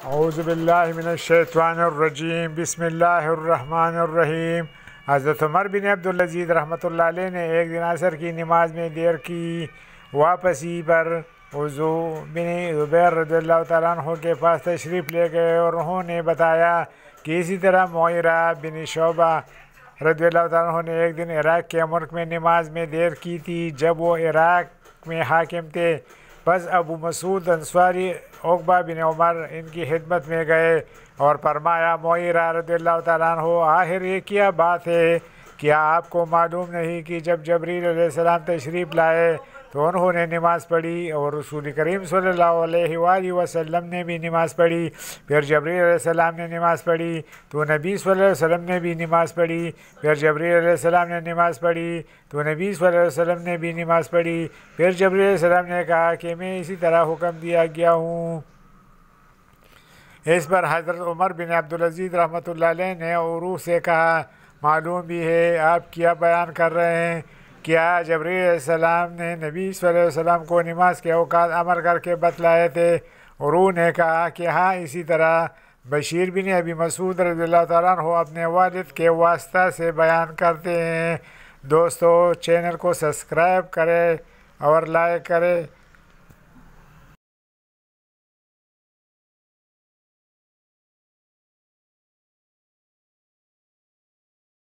اعوذ باللہ من الشیطان الرجیم بسم اللہ الرحمن الرحیم۔ حضرت عمر بن عبدالعزیز رحمۃ اللہ علیہ نے ایک دن عصر کی نماز میں دیر کی واپسی پر عضو بن زبیر رضی اللہ تعالیٰ عنہ کے پاس تشریف لے گئے اور انہوں نے بتایا کہ اسی طرح مغیرہ بن شعبہ رضی اللہ تعالیٰ عنہ نے ایک دن عراق کے ملک میں نماز میں دیر کی تھی جب وہ عراق میں حاکم تھے۔ بس ابو مسعود انصاری عقبہ بن عمر ان کی خدمت میں گئے اور فرمایا، مغیرہ رضی اللہ تعالیٰ عنہ، آخر یہ کیا بات ہے؟ کیا آپ کو معلوم نہیں کہ جب جبریل علیہ السلام تشریف لائے تو انہوں نے نماز پڑھی اور رسول کریم صلی اللہ علیہ وآلہ وسلم نے بھی نماز پڑھی، پھر جبریل علیہ السلام نے نماز پڑھی تو نبی صلی اللہ علیہ وسلم نے بھی نماز پڑھی، پھر جبریل علیہ السلام نے نماز پڑھی تو نبی صلی اللہ علیہ وسلم نے بھی نماز پڑھی، پھر جبریل علیہ السلام نے کہا کہ میں اسی طرح حکم دیا گیا ہوں۔ اس پر حضرت عمر بن عبدالعزیز رحمۃ اللہ علیہ نے عروہ سے کہا، معلوم بھی ہے آپ کیا بیان کر رہے ہیں؟ کیا جبریل علیہ السلام نے نبی صلی اللہ علیہ وسلم کو نماز کے اوقات امر کر کے بتلائے تھے؟ عروہ نے کہا کہ ہاں، اسی طرح بشیر بن ابی مسعود رضی اللہ تعالیٰ عنہ اپنے والد کے واسطہ سے بیان کرتے ہیں۔ دوستو، چینل کو سبسکرائب کریں اور لائک کریں۔